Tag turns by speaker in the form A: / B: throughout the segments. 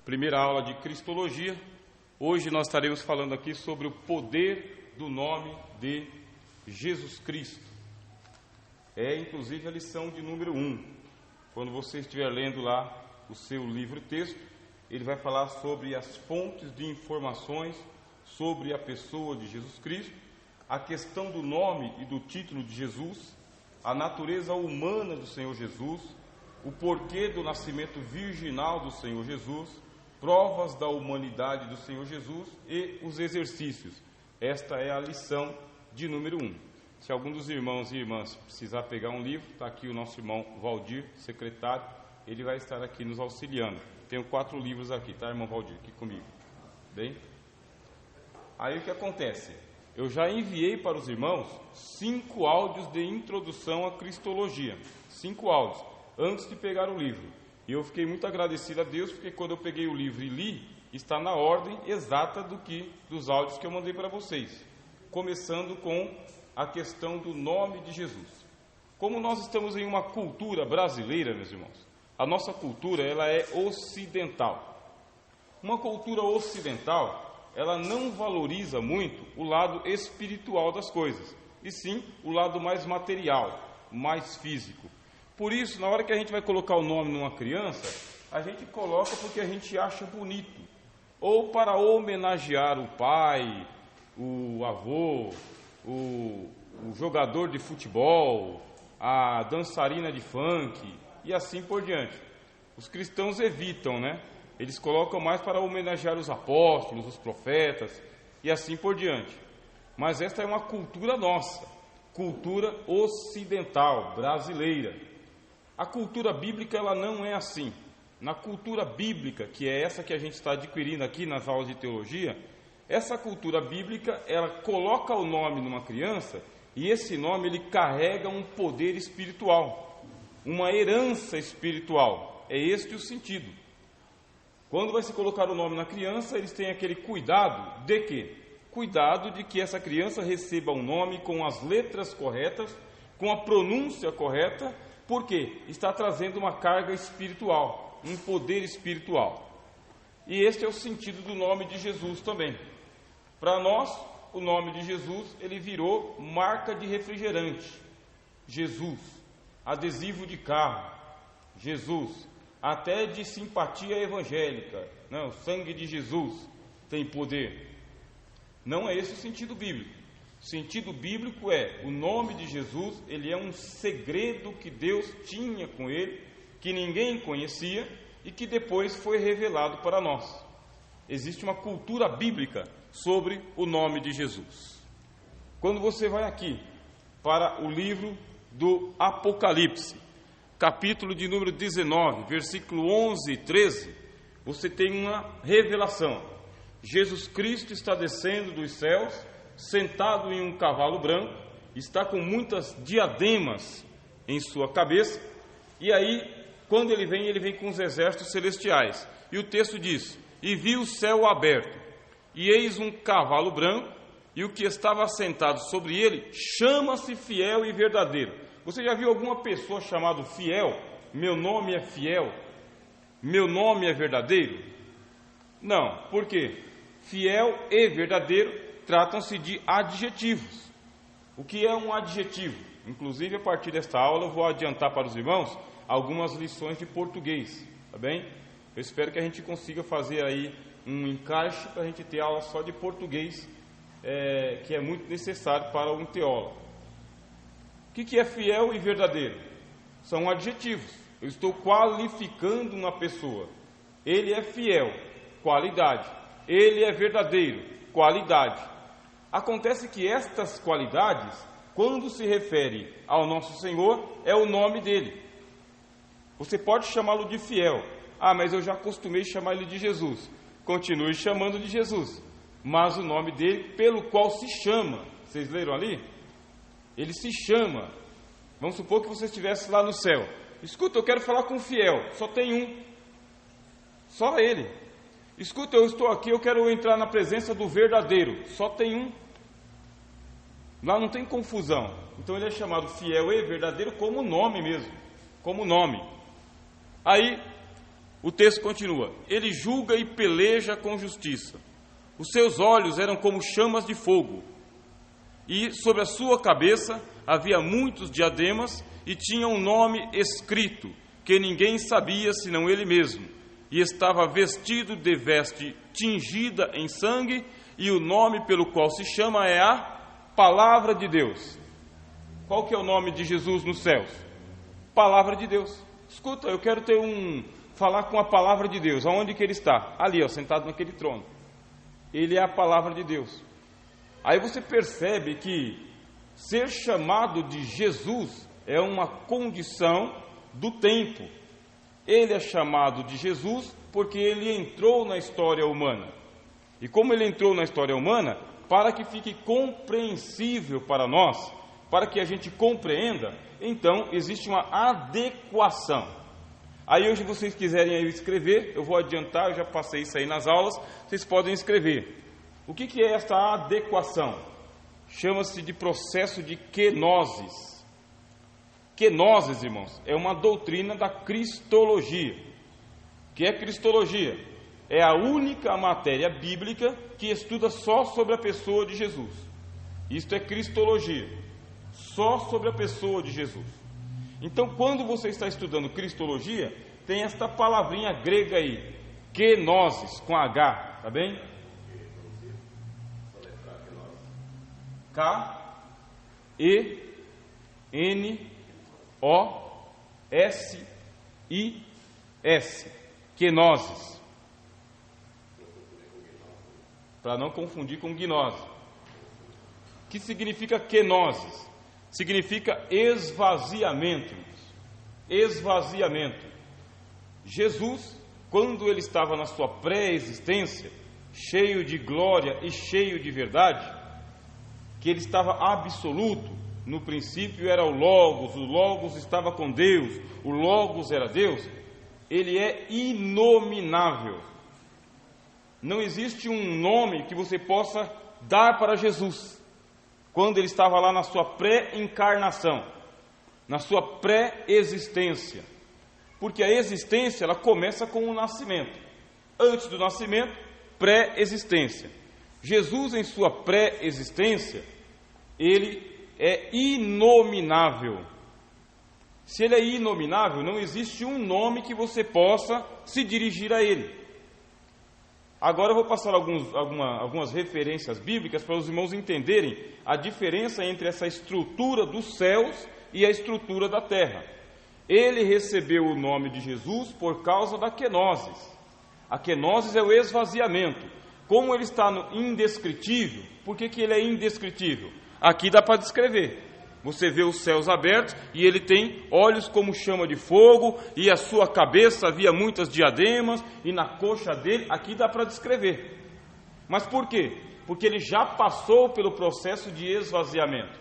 A: primeira aula de Cristologia. Hoje nós estaremos falando aqui sobre o poder do nome de Jesus Cristo. É inclusive a lição de número 1. Quando você estiver lendo lá o seu livro-texto, ele vai falar sobre as fontes de informações sobre a pessoa de Jesus Cristo, a questão do nome e do título de Jesus, a natureza humana do Senhor Jesus, o porquê do nascimento virginal do Senhor Jesus, provas da humanidade do Senhor Jesus e os exercícios. Esta é a lição de número 1. Se algum dos irmãos e irmãs precisar pegar um livro, está aqui o nosso irmão Valdir, secretário, ele vai estar aqui nos auxiliando. Tenho 4 livros aqui, tá, irmão Valdir? Aqui comigo. Bem? Aí o que acontece? Eu já enviei para os irmãos 5 áudios de introdução à Cristologia. 5 áudios, antes de pegar o livro. E eu fiquei muito agradecido a Deus, porque quando eu peguei o livro e li, está na ordem exata dos áudios que eu mandei para vocês. Começando com a questão do nome de Jesus. Como nós estamos em uma cultura brasileira, meus irmãos, a nossa cultura ela é ocidental. Uma cultura ocidental, ela não valoriza muito o lado espiritual das coisas, e sim o lado mais material, mais físico. Por isso, na hora que a gente vai colocar o nome numa criança, a gente coloca porque a gente acha bonito, ou para homenagear o pai, o avô, o jogador de futebol, a dançarina de funk, e assim por diante. Os cristãos evitam, né? Eles colocam mais para homenagear os apóstolos, os profetas, e assim por diante. Mas esta é uma cultura nossa, cultura ocidental, brasileira. A cultura bíblica, ela não é assim. Na cultura bíblica, que é essa que a gente está adquirindo aqui nas aulas de teologia, essa cultura bíblica, ela coloca o nome numa criança, e esse nome, ele carrega um poder espiritual, uma herança espiritual. É este o sentido. Quando vai se colocar o nome na criança, eles têm aquele cuidado de quê? Cuidado de que essa criança receba um nome com as letras corretas, com a pronúncia correta, porque está trazendo uma carga espiritual, um poder espiritual. E este é o sentido do nome de Jesus também. Para nós, o nome de Jesus, ele virou marca de refrigerante. Jesus, adesivo de carro. Jesus, até de simpatia evangélica. Não, o sangue de Jesus tem poder. Não é esse o sentido bíblico. O sentido bíblico é, o nome de Jesus, ele é um segredo que Deus tinha com ele, que ninguém conhecia e que depois foi revelado para nós. Existe uma cultura bíblica sobre o nome de Jesus. Quando você vai aqui para o livro do Apocalipse, capítulo de número 19, versículo 11 e 13, você tem uma revelação. Jesus Cristo está descendo dos céus, sentado em um cavalo branco, está com muitas diademas em sua cabeça, e aí, quando ele vem com os exércitos celestiais. E o texto diz: e vi o céu aberto, e eis um cavalo branco, e o que estava sentado sobre ele chama-se Fiel e Verdadeiro. Você já viu alguma pessoa chamada Fiel? Meu nome é Fiel? Meu nome é verdadeiro? Não, por quê? Fiel e verdadeiro tratam-se de adjetivos. O que é um adjetivo? Inclusive, a partir desta aula, eu vou adiantar para os irmãos algumas lições de português, tá bem? Eu espero que a gente consiga fazer aí um encaixe para a gente ter aula só de português, que é muito necessário para um teólogo. O que é fiel e verdadeiro? São adjetivos. Eu estou qualificando uma pessoa. Ele é fiel, qualidade. Ele é verdadeiro, qualidade. Acontece que estas qualidades, quando se refere ao nosso Senhor, é o nome dele. Você pode chamá-lo de fiel. Ah, mas eu já acostumei chamar ele de Jesus. Continue chamando de Jesus. Mas o nome dele, pelo qual se chama, vocês leram ali? Ele se chama. Vamos supor que você estivesse lá no céu. Escuta, eu quero falar com o fiel. Só tem um. Só ele. Escuta, eu estou aqui, eu quero entrar na presença do verdadeiro. Só tem um. Lá não tem confusão. Então ele é chamado fiel e verdadeiro como nome mesmo. Como nome. Aí, O texto continua: ele julga e peleja com justiça. Os seus olhos eram como chamas de fogo, e sobre a sua cabeça havia muitos diademas, e tinha um nome escrito, que ninguém sabia senão ele mesmo, e estava vestido de veste tingida em sangue, e o nome pelo qual se chama é a Palavra de Deus. Qual que é o nome de Jesus nos céus? Palavra de Deus. Escuta, eu quero falar com a Palavra de Deus. Aonde que ele está? Ali, ó, sentado naquele trono. Ele é a Palavra de Deus. Aí você percebe que ser chamado de Jesus é uma condição do tempo. Ele é chamado de Jesus porque ele entrou na história humana. E como ele entrou na história humana, para que fique compreensível para nós, para que a gente compreenda, então existe uma adequação. Aí hoje, se vocês quiserem aí escrever, eu vou adiantar, eu já passei isso aí nas aulas, vocês podem escrever. O que é essa adequação? Chama-se de processo de kenosis. Kenosis, irmãos, é uma doutrina da cristologia. O que é cristologia? É a única matéria bíblica que estuda só sobre a pessoa de Jesus. Isto é cristologia, só sobre a pessoa de Jesus. Então, quando você está estudando cristologia, tem esta palavrinha grega aí, kenosis, com H, tá bem? K-E-N-O-S-I-S, kenosis. Para não confundir com gnose. O que significa kenosis? Significa esvaziamento. Esvaziamento. Jesus, quando ele estava na sua pré-existência, cheio de glória e cheio de verdade, que ele estava absoluto, no princípio era o Logos estava com Deus, o Logos era Deus, ele é inominável. Não existe um nome que você possa dar para Jesus, quando ele estava lá na sua pré-encarnação, na sua pré-existência, porque a existência ela começa com o nascimento. Antes do nascimento, pré-existência. Jesus, em sua pré-existência, ele é inominável. Se ele é inominável, não existe um nome que você possa se dirigir a ele. Agora eu vou passar algumas referências bíblicas para os irmãos entenderem a diferença entre essa estrutura dos céus e a estrutura da terra. Ele recebeu o nome de Jesus por causa da kenosis. A kenosis é o esvaziamento. Como ele está no indescritível, por que ele é indescritível? Aqui dá para descrever. Você vê os céus abertos e ele tem olhos como chama de fogo, e a sua cabeça havia muitas diademas, e na coxa dele, aqui dá para descrever. Mas por quê? Porque ele já passou pelo processo de esvaziamento.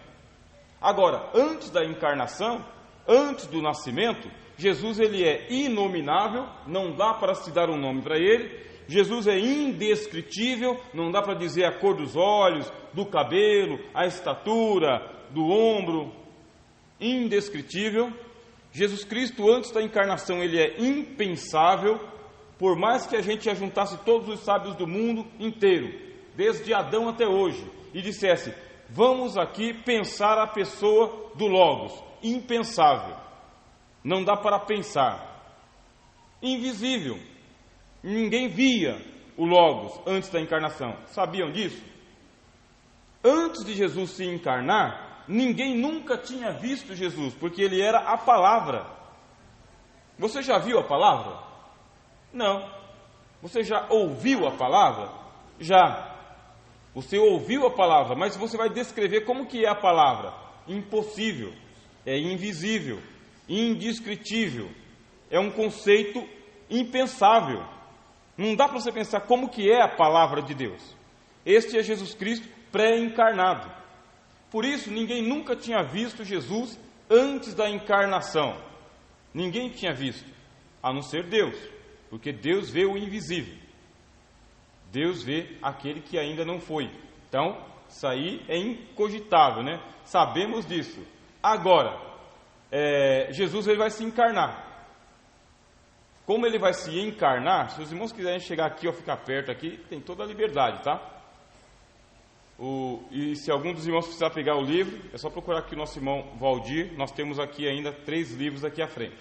A: Agora, antes da encarnação, antes do nascimento, Jesus ele é inominável, não dá para se dar um nome para ele. Jesus é indescritível, não dá para dizer a cor dos olhos, do cabelo, a estatura, do ombro, indescritível. Jesus Cristo, antes da encarnação, ele é impensável, por mais que a gente ajuntasse todos os sábios do mundo inteiro, desde Adão até hoje, e dissesse, vamos aqui pensar a pessoa do Logos, impensável, não dá para pensar, invisível, ninguém via o Logos antes da encarnação, sabiam disso? Antes de Jesus se encarnar, ninguém nunca tinha visto Jesus, porque ele era a palavra. Você já viu a palavra? Não. Você já ouviu a palavra? Já. Você ouviu a palavra, mas você vai descrever como que é a palavra? Impossível, é invisível, indescritível, é um conceito impensável. Não dá para você pensar como que é a palavra de Deus. Este é Jesus Cristo pré-encarnado. Por isso, ninguém nunca tinha visto Jesus antes da encarnação. Ninguém tinha visto, a não ser Deus, porque Deus vê o invisível. Deus vê aquele que ainda não foi. Então, isso aí é incogitável, né? Sabemos disso. Agora, Jesus ele vai se encarnar. como ele vai se encarnar, se os irmãos quiserem chegar aqui ou ficar perto aqui, tem toda a liberdade, tá? E se algum dos irmãos precisar pegar o livro, é só procurar aqui o nosso irmão Valdir. Nós temos aqui ainda 3 livros aqui à frente.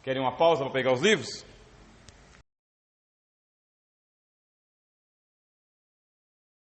A: Querem uma pausa para pegar os livros?